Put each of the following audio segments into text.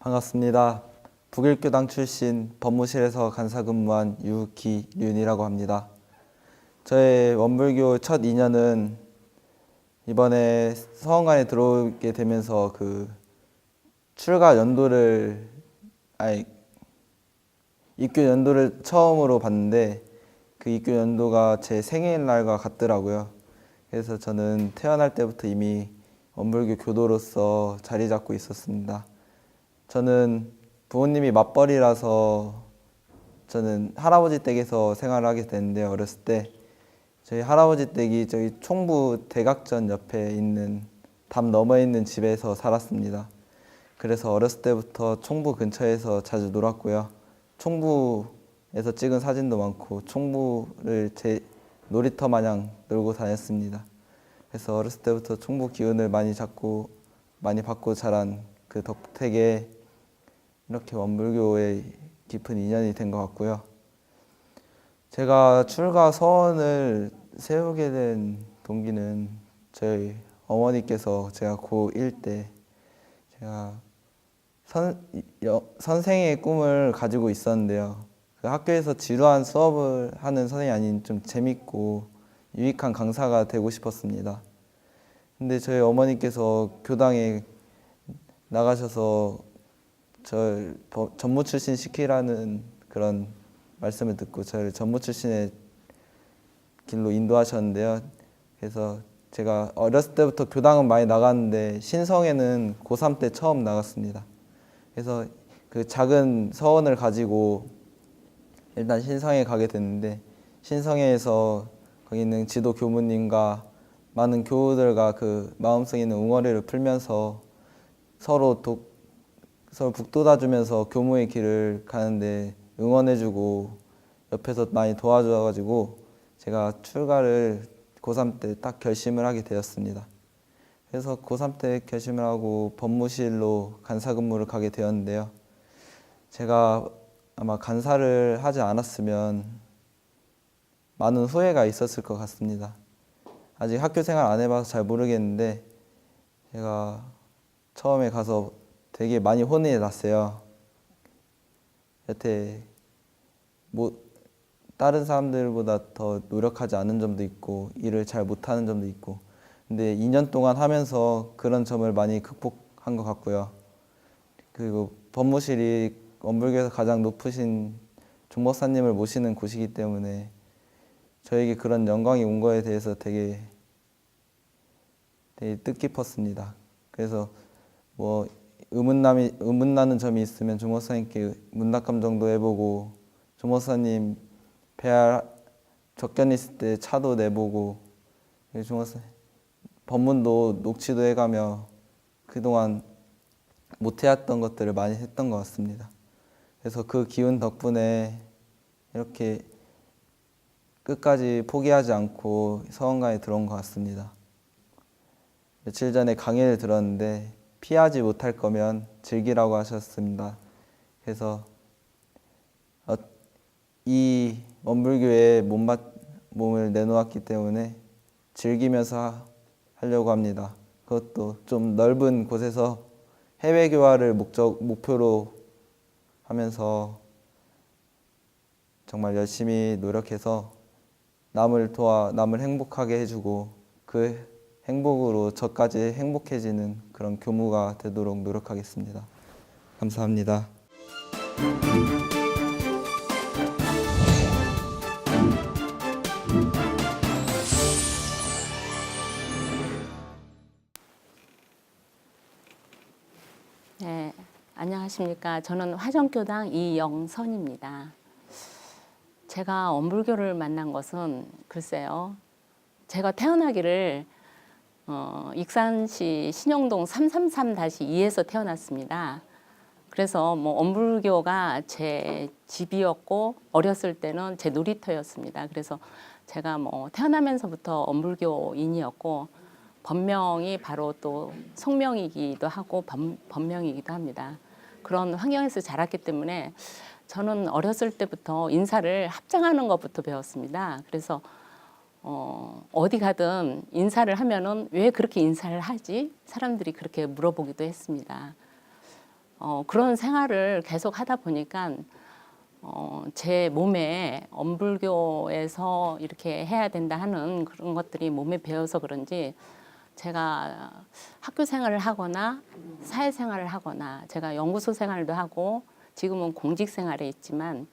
반갑습니다. 북일교당 출신 법무실에서 간사 근무한 유기륜이라고 합니다. 저의 원불교 첫 인연은 이번에 서원관에 들어오게 되면서 출가 연도를 입교 연도를 처음으로 봤는데 그 입교 연도가 제 생일날과 같더라고요. 그래서 저는 태어날 때부터 이미 원불교 교도로서 자리 잡고 있었습니다. 저는 부모님이 맞벌이라서 저는 할아버지 댁에서 생활을 하게 됐는데, 어렸을 때 저희 할아버지 댁이 저희 총부 대각전 옆에 있는 담 너머에 있는 집에서 살았습니다. 그래서 어렸을 때부터 총부 근처에서 자주 놀았고요. 총부에서 찍은 사진도 많고 총부를 제 놀이터 마냥 놀고 다녔습니다. 그래서 어렸을 때부터 총부 기운을 많이 받고 자란 그 덕택에 이렇게 원불교에 깊은 인연이 된 것 같고요. 제가 출가 서원을 세우게 된 동기는 저희 어머니께서 제가 고1 때 제가 선생의 꿈을 가지고 있었는데요. 그 학교에서 지루한 수업을 하는 선생이 아닌 좀 재밌고 유익한 강사가 되고 싶었습니다. 근데 저희 어머니께서 교당에 나가셔서 저를 전무 출신 시키라는 그런 말씀을 듣고 저를 전무 출신의 길로 인도하셨는데요. 그래서 제가 어렸을 때부터 교당은 많이 나갔는데 신성에는 고3 때 처음 나갔습니다. 그래서 그 작은 서원을 가지고 일단 신성에 가게 됐는데, 신성에서 거기 있는 지도 교무님과 많은 교우들과 그 마음속에 있는 웅어리를 풀면서 서로 북돋아주면서 교무의 길을 가는데 응원해주고 옆에서 많이 도와줘가지고 제가 출가를 고3 때 딱 결심을 하게 되었습니다. 그래서 고3 때 결심을 하고 법무실로 간사 근무를 가게 되었는데요. 제가 아마 간사를 하지 않았으면 많은 후회가 있었을 것 같습니다. 아직 학교 생활 안 해봐서 잘 모르겠는데 제가 처음에 가서 되게 많이 혼이 났어요. 여태 다른 사람들보다 더 노력하지 않은 점도 있고 일을 잘 못하는 점도 있고, 근데 2년 동안 하면서 그런 점을 많이 극복한 것 같고요. 그리고 법무실이 원불교에서 가장 높으신 종목사님을 모시는 곳이기 때문에 저에게 그런 영광이 온 거에 대해서 되게 뜻깊었습니다. 그래서 의문나는 점이 있으면 종목사님께 문답감정도 해보고, 종목사님 배알 적견 있을 때 차도 내보고, 종목사님 법문도 녹취도 해가며 그동안 못해왔던 것들을 많이 했던 것 같습니다. 그래서 그 기운 덕분에 이렇게 끝까지 포기하지 않고 서원관에 들어온 것 같습니다. 며칠 전에 강의를 들었는데 피하지 못할 거면 즐기라고 하셨습니다. 그래서 이 원불교에 몸을 내놓았기 때문에 즐기면서 하려고 합니다. 그것도 좀 넓은 곳에서 해외 교화를 목표로 하면서 정말 열심히 노력해서 남을 도와 남을 행복하게 해주고 그 행복으로 저까지 행복해지는 그런 교무가 되도록 노력하겠습니다. 감사합니다. 네, 안녕하십니까. 저는 화정교당 이영선입니다. 제가 원불교를 만난 것은 글쎄요, 제가 태어나기를 익산시 신영동 333-2에서 태어났습니다. 그래서 원불교가 제 집이었고 어렸을 때는 제 놀이터였습니다. 그래서 제가 태어나면서부터 원불교인이었고 법명이 바로 또 성명이기도 하고 법명이기도 합니다. 그런 환경에서 자랐기 때문에 저는 어렸을 때부터 인사를 합장하는 것부터 배웠습니다. 그래서 어디 가든 인사를 하면은 왜 그렇게 인사를 하지? 사람들이 그렇게 물어보기도 했습니다. 그런 생활을 계속 하다 보니까 제 몸에 엄불교에서 이렇게 해야 된다 하는 그런 것들이 몸에 배어서 그런지 제가 학교 생활을 하거나 사회 생활을 하거나 제가 연구소 생활도 하고 지금은 공직 생활에 있지만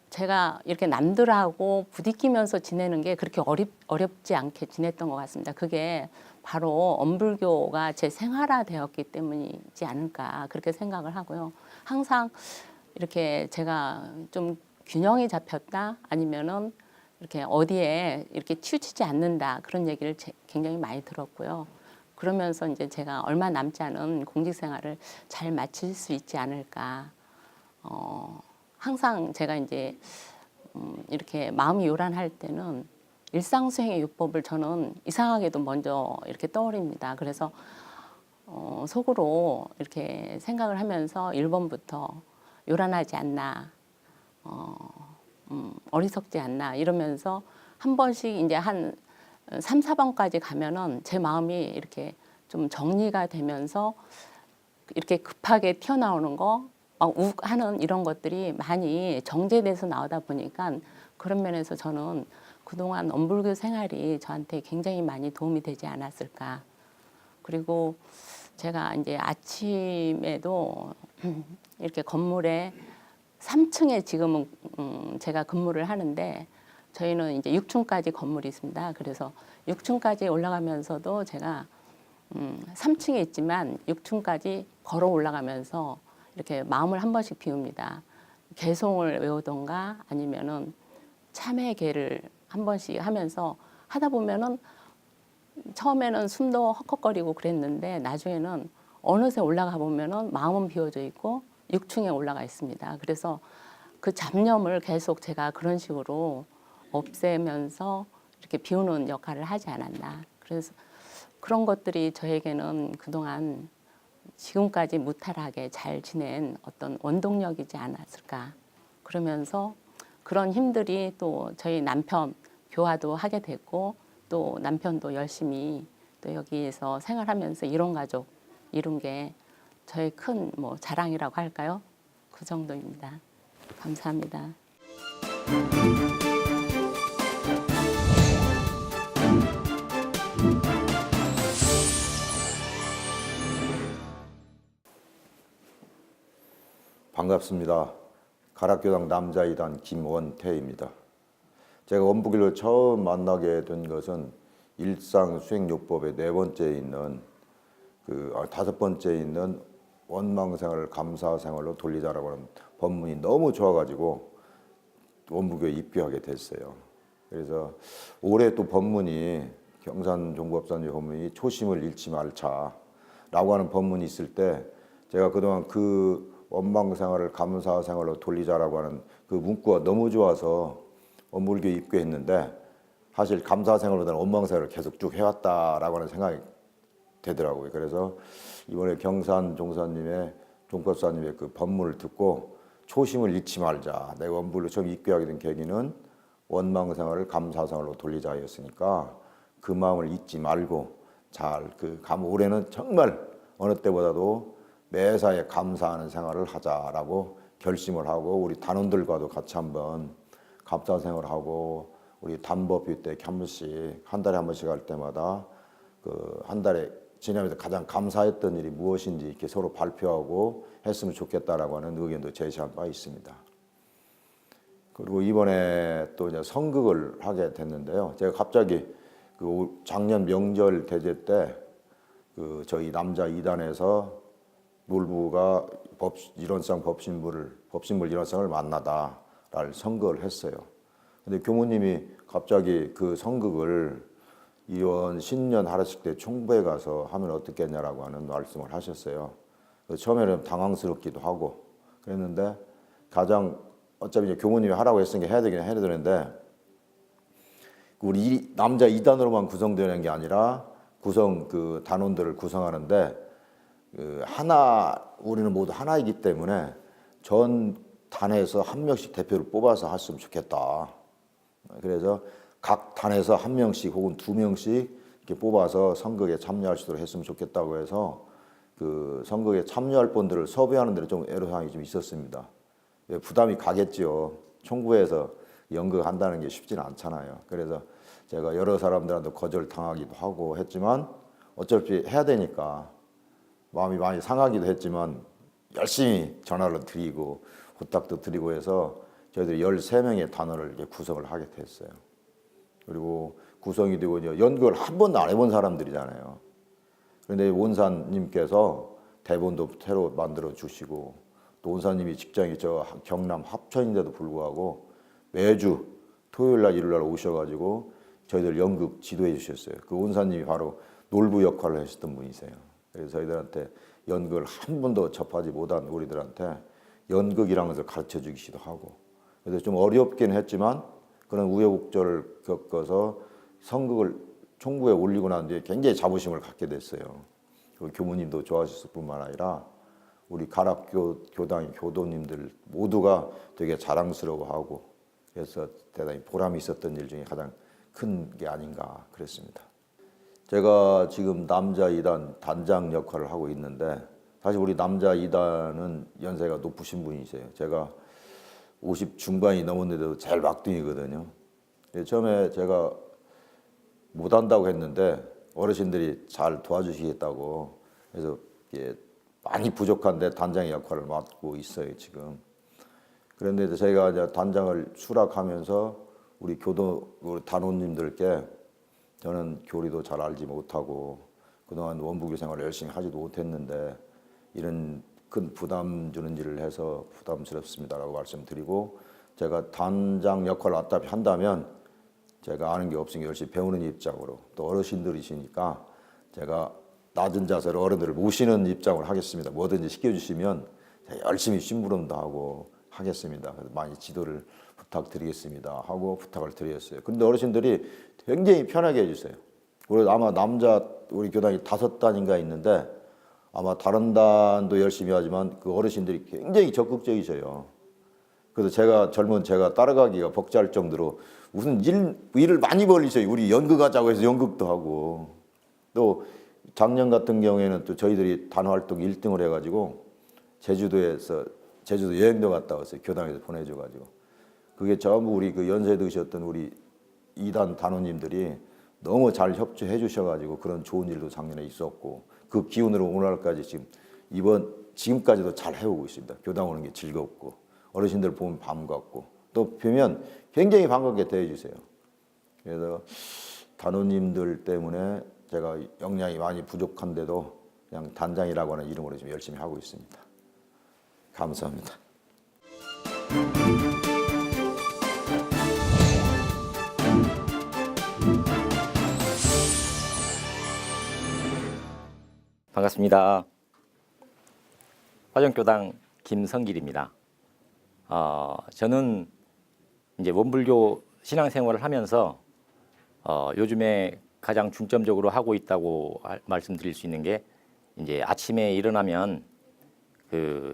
제가 이렇게 남들하고 부딪히면서 지내는 게 그렇게 어렵지 않게 지냈던 것 같습니다. 그게 바로 엄불교가 제 생활화되었기 때문이지 않을까 그렇게 생각을 하고요. 항상 이렇게 제가 좀 균형이 잡혔다 아니면은 이렇게 어디에 이렇게 치우치지 않는다 그런 얘기를 굉장히 많이 들었고요. 그러면서 이제 제가 얼마 남지 않은 공직 생활을 잘 마칠 수 있지 않을까. 항상 제가 이제 이렇게 마음이 요란할 때는 일상수행의 요법을 저는 이상하게도 먼저 이렇게 떠올립니다. 그래서 속으로 이렇게 생각을 하면서 1번부터 요란하지 않나, 어리석지 않나 이러면서 한 번씩 이제 한 3, 4번까지 가면은 제 마음이 이렇게 좀 정리가 되면서 이렇게 급하게 튀어나오는 거, 막 욱하는 이런 것들이 많이 정제돼서 나오다 보니까 그런 면에서 저는 그동안 엄불교 생활이 저한테 굉장히 많이 도움이 되지 않았을까. 그리고 제가 이제 아침에도 이렇게 건물에 3층에 지금은 제가 근무를 하는데 저희는 이제 6층까지 건물이 있습니다. 그래서 6층까지 올라가면서도 제가 3층에 있지만 6층까지 걸어 올라가면서 이렇게 마음을 한 번씩 비웁니다. 개송을 외우던가 아니면은 참회계를 한 번씩 하면서 하다 보면은 처음에는 숨도 헉헉거리고 그랬는데 나중에는 어느새 올라가 보면은 마음은 비워져 있고 6층에 올라가 있습니다. 그래서 그 잡념을 계속 제가 그런 식으로 없애면서 이렇게 비우는 역할을 하지 않았나. 그래서 그런 것들이 저에게는 그동안 지금까지 무탈하게 잘 지낸 어떤 원동력이지 않았을까. 그러면서 그런 힘들이 또 저희 남편 교화도 하게 됐고 또 남편도 열심히 또 여기에서 생활하면서 이런 가족 이룬 게 저의 큰 뭐 자랑이라고 할까요? 그 정도입니다. 감사합니다. 반갑습니다. 가락교당 남자이단 김원태입니다. 제가 원부길을 처음 만나게 된 것은 일상수행요법의 4번째에 있는 다섯 번째에 있는 원망생활을 감사생활로 돌리자라고 하는 법문이 너무 좋아가지고 원부교에 입교하게 됐어요. 그래서 올해 또 법문이 경산종법사님 법문이 초심을 잃지 말자라고 하는 법문이 있을 때 제가 그동안 그 원망생활을 감사생활로 돌리자라고 하는 그 문구가 너무 좋아서 원불교에 입교했는데 사실 감사생활보다는 원망생활을 계속 쭉 해왔다라고 하는 생각이 되더라고요. 그래서 이번에 경산 종사님의 종법사님의 그 법문을 듣고 초심을 잃지 말자. 내가 원불로 처음 입교하게 된 계기는 원망생활을 감사생활로 돌리자였으니까 그 마음을 잊지 말고 잘 올해는 정말 어느 때보다도 매사에 감사하는 생활을 하자라고 결심을 하고 우리 단원들과도 같이 한번 감사생활을 하고 우리 단법회 때 한 번씩 한 달에 한 번씩 할 때마다 한 달에 지나면서 가장 감사했던 일이 무엇인지 이렇게 서로 발표하고 했으면 좋겠다라고 하는 의견도 제시한 바 있습니다. 그리고 이번에 또 이제 선극을 하게 됐는데요. 제가 갑자기 작년 명절 대제 때 저희 남자 2단에서 놀부가 일원상 법신물 일원상을 만나다를 선극을 했어요. 근데 교무님이 갑자기 그 선극을 이원 신년 하루씩 때 총부에 가서 하면 어떻겠냐라고 하는 말씀을 하셨어요. 처음에는 당황스럽기도 하고 그랬는데 가장 어차피 이제 교무님이 하라고 했으니까 해야 되긴 해야 되는데 우리 남자 2단으로만 구성되는 게 아니라 단원들을 구성하는데 우리는 모두 하나이기 때문에 전 단에서 한 명씩 대표를 뽑아서 했으면 좋겠다. 그래서 각 단에서 한 명씩 혹은 2명씩 이렇게 뽑아서 선거에 참여할 수 있도록 했으면 좋겠다고 해서 그 선거에 참여할 분들을 섭외하는 데는 좀 애로사항이 좀 있었습니다. 부담이 가겠죠. 총구에서 연극한다는 게 쉽지는 않잖아요. 그래서 제가 여러 사람들한테 거절당하기도 하고 했지만 어차피 해야 되니까 마음이 많이 상하기도 했지만 열심히 전화를 드리고 부탁도 드리고 해서 저희들이 13명의 단원을 이렇게 구성을 하게 됐어요. 그리고 구성이 되고 이제 연극을 한 번도 안 해본 사람들이잖아요. 그런데 원사님께서 대본도 새로 만들어 주시고 또 원사님이 직장이 저 경남 합천인데도 불구하고 매주 토요일 날 일요일 날 오셔가지고 저희들 연극 지도해 주셨어요. 그 원사님이 바로 놀부 역할을 하셨던 분이세요. 그래서 저희들한테 연극을 한 번도 접하지 못한 우리들한테 연극이라는 것을 가르쳐 주기도 하고 그래서 좀 어렵긴 했지만 그런 우여곡절을 겪어서 선극을 총구에 올리고 난 뒤에 굉장히 자부심을 갖게 됐어요. 그 교무님도 좋아하셨을 뿐만 아니라 우리 가락교당 교도님들 모두가 되게 자랑스러워하고 그래서 대단히 보람이 있었던 일 중에 가장 큰 게 아닌가 그랬습니다. 제가 지금 남자 2단 단장 역할을 하고 있는데 사실 우리 남자 2단은 연세가 높으신 분이세요. 제가 50 중반이 넘었는데도 제일 막둥이거든요. 처음에 제가 못한다고 했는데 어르신들이 잘 도와주시겠다고 그래서 많이 부족한데 단장의 역할을 맡고 있어요 지금. 그런데 저희가 이제 단장을 수락하면서 우리 우리 단원님들께 저는 교리도 잘 알지 못하고 그동안 원부교 생활을 열심히 하지도 못했는데 이런 큰 부담 주는 일을 해서 부담스럽습니다라고 말씀드리고 제가 단장 역할을 어차피 한다면 제가 아는 게 없으니까 열심히 배우는 입장으로 또 어르신들이시니까 제가 낮은 자세로 어른들을 모시는 입장으로 하겠습니다. 뭐든지 시켜주시면 제가 열심히 심부름도 하고 하겠습니다. 그래서 많이 지도를 부탁드리겠습니다 하고 부탁을 드렸어요. 그런데 어르신들이 굉장히 편하게 해주세요. 그래서 아마 남자 우리 교당이 5단인가 있는데 아마 다른 단도 열심히 하지만 그 어르신들이 굉장히 적극적이셔요. 그래서 제가 따라가기가 벅찰 정도로 무슨 일을 많이 벌리셔요. 우리 연극하자고 해서 연극도 하고 또 작년 같은 경우에는 또 저희들이 단활동 1등을 해가지고 제주도 여행도 갔다 왔어요. 교당에서 보내줘가지고 그게 전부 우리 그 연세 드셨던 우리 2단 단원님들이 너무 잘 협조해 주셔가지고 그런 좋은 일도 작년에 있었고 그 기운으로 오늘날까지 지금까지도 잘 해오고 있습니다. 교당 오는 게 즐겁고 어르신들 보면 반갑고 또 뵈면 굉장히 반갑게 대해주세요. 그래서 단원님들 때문에 제가 역량이 많이 부족한데도 그냥 단장이라고 하는 이름으로 좀 열심히 하고 있습니다. 감사합니다. 반갑습니다. 화정교당 김성길입니다. 저는 이제 원불교 신앙생활을 하면서 요즘에 가장 중점적으로 하고 있다고 말씀드릴 수 있는 게 이제 아침에 일어나면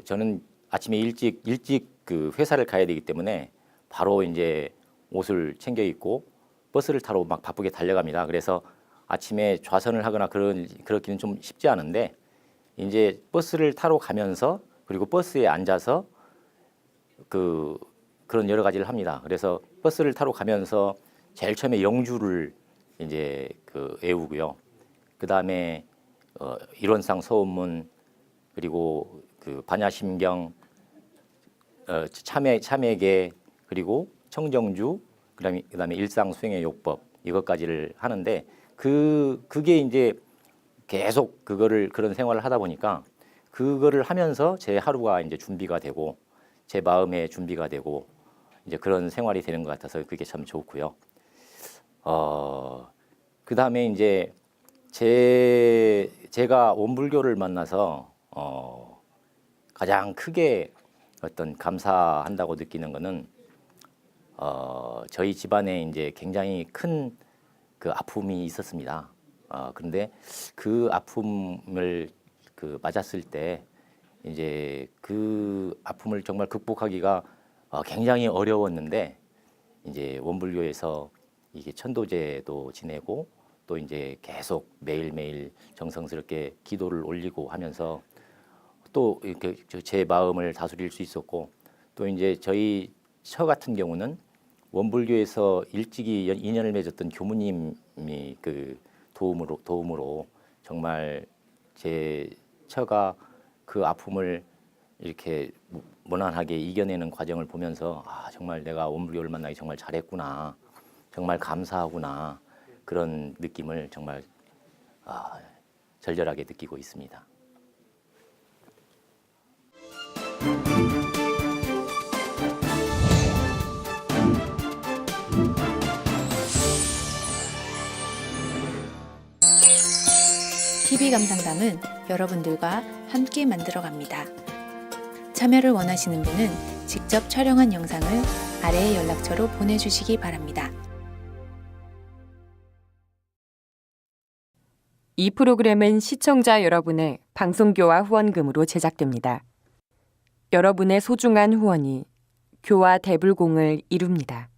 저는 아침에 일찍 그 회사를 가야 되기 때문에 바로 이제 옷을 챙겨 입고 버스를 타러 막 바쁘게 달려갑니다. 그래서 아침에 좌선을 하거나 그렇기는 좀 쉽지 않은데 이제 버스를 타러 가면서 그리고 버스에 앉아서 그런 여러 가지를 합니다. 그래서 버스를 타러 가면서 제일 처음에 영주를 이제 외우고요. 그 다음에 이론상 서원문 그리고 반야심경, 참회계 그리고 청정주 그다음에 일상수행의 요법 이것까지를 하는데 그게 이제 계속 그런 생활을 하다 보니까 그거를 하면서 제 하루가 이제 준비가 되고 제 마음의 준비가 되고 이제 그런 생활이 되는 것 같아서 그게 참 좋고요. 그 다음에 이제 제가 원불교를 만나서 가장 크게 어떤 감사한다고 느끼는 거는 저희 집안에 이제 굉장히 큰 아픔이 있었습니다. 그런데 그 아픔을 맞았을 때 이제 그 아픔을 정말 극복하기가 굉장히 어려웠는데 이제 원불교에서 이게 천도제도 지내고 또 이제 계속 매일매일 정성스럽게 기도를 올리고 하면서 또 이렇게 제 마음을 다스릴 수 있었고, 또 이제 저희 처 같은 경우는 원불교에서 일찍이 인연을 맺었던 교무님이 그 도움으로 정말 제 처가 그 아픔을 이렇게 무난하게 이겨내는 과정을 보면서 정말 내가 원불교를 만나기 정말 잘했구나, 정말 감사하구나, 그런 느낌을 정말 절절하게 느끼고 있습니다. TV 감상담은 여러분들과 함께 만들어갑니다. 참여를 원하시는 분은 직접 촬영한 영상을 아래의 연락처로 보내주시기 바랍니다. 이 프로그램은 시청자 여러분의 방송교화 후원금으로 제작됩니다. 여러분의 소중한 후원이 교화 대불공을 이룹니다.